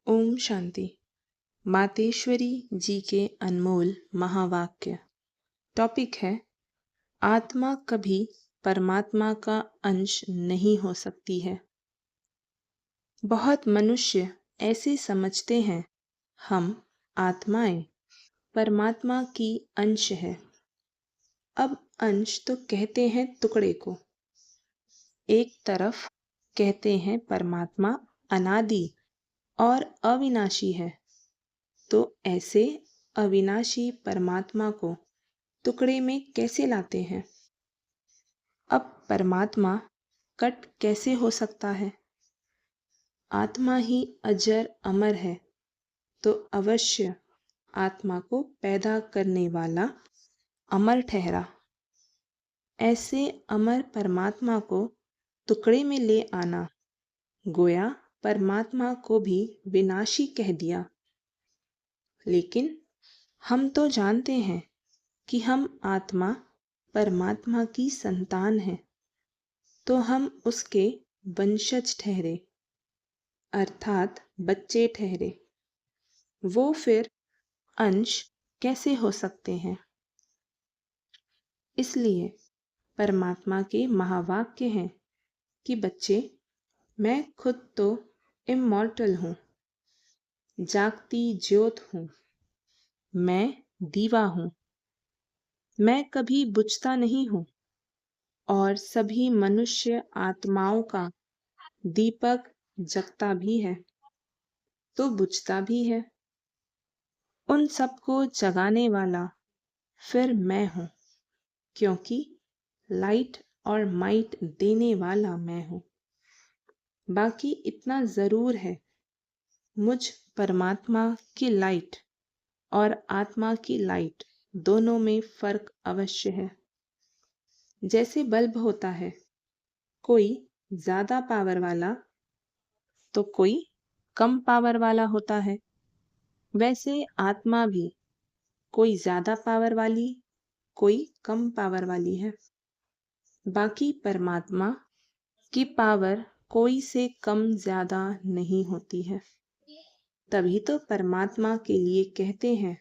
ओम शांति। मातेश्वरी जी के अनमोल महावाक्य। टॉपिक है, आत्मा कभी परमात्मा का अंश नहीं हो सकती है। बहुत मनुष्य ऐसे समझते हैं हम आत्माएं परमात्मा की अंश है। अब अंश तो कहते हैं टुकड़े को, एक तरफ कहते हैं परमात्मा अनादि और अविनाशी है, तो ऐसे अविनाशी परमात्मा को टुकड़े में कैसे लाते हैं? अब परमात्मा कट कैसे हो सकता है? आत्मा ही अजर अमर है, तो अवश्य आत्मा को पैदा करने वाला अमर ठहरा। ऐसे अमर परमात्मा को टुकड़े में ले आना, गोया परमात्मा को भी विनाशी कह दिया। लेकिन हम तो जानते हैं कि हम आत्मा परमात्मा की संतान हैं, तो हम उसके वंशज ठहरे, अर्थात बच्चे ठहरे। वो फिर अंश कैसे हो सकते हैं? इसलिए परमात्मा के महावाक्य हैं कि बच्चे, मैं खुद तो इमॉर्टल हूँ, जागती ज्योत हूँ, मैं दीवा हूँ, मैं कभी बुझता नहीं हूँ, और सभी मनुष्य आत्माओं का दीपक जगता भी है तो बुझता भी है। उन सबको जगाने वाला फिर मैं हूँ, क्योंकि लाइट और माइट देने वाला मैं हूँ। बाकी इतना जरूर है, मुझ परमात्मा की लाइट और आत्मा की लाइट दोनों में फर्क अवश्य है। जैसे बल्ब होता है, कोई ज्यादा पावर वाला तो कोई कम पावर वाला होता है, वैसे आत्मा भी कोई ज्यादा पावर वाली कोई कम पावर वाली है। बाकी परमात्मा की पावर कोई से कम ज्यादा नहीं होती है। तभी तो परमात्मा के लिए कहते हैं,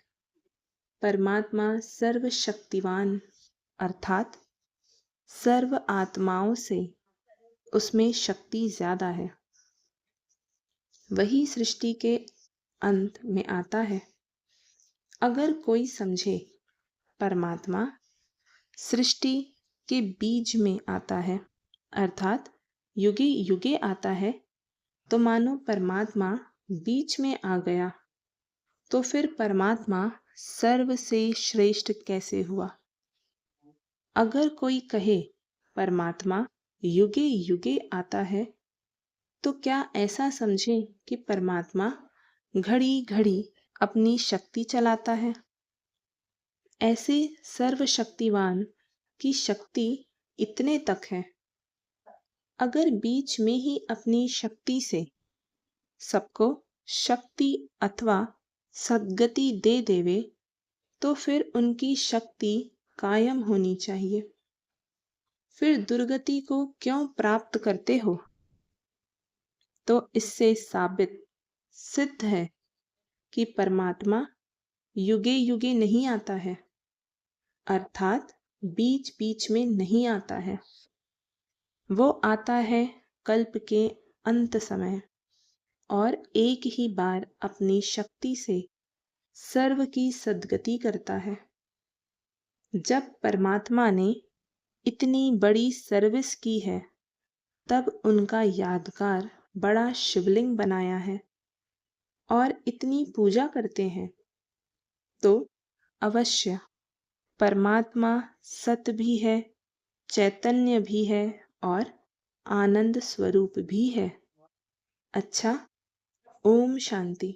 परमात्मा सर्वशक्तिवान, अर्थात सर्व आत्माओं से उसमें शक्ति ज्यादा है। वही सृष्टि के अंत में आता है। अगर कोई समझे परमात्मा सृष्टि के बीज में आता है, अर्थात युगे युगे आता है, तो मानो परमात्मा बीच में आ गया, तो फिर परमात्मा सर्व से श्रेष्ठ कैसे हुआ? अगर कोई कहे परमात्मा युगे युगे आता है, तो क्या ऐसा समझे कि परमात्मा घड़ी घड़ी अपनी शक्ति चलाता है? ऐसे सर्वशक्तिवान की शक्ति इतने तक है। अगर बीच में ही अपनी शक्ति से सबको शक्ति अथवा सद्गति दे देवे, तो फिर उनकी शक्ति कायम होनी चाहिए। फिर दुर्गति को क्यों प्राप्त करते हो? तो इससे साबित सिद्ध है कि परमात्मा युगे युगे नहीं आता है, अर्थात बीच बीच में नहीं आता है। वो आता है कल्प के अंत समय और एक ही बार अपनी शक्ति से सर्व की सद्गति करता है। जब परमात्मा ने इतनी बड़ी सर्विस की है, तब उनका यादगार बड़ा शिवलिंग बनाया है और इतनी पूजा करते हैं, तो अवश्य परमात्मा सत भी है, चैतन्य भी है और आनंद स्वरूप भी है। अच्छा, ओम शांति।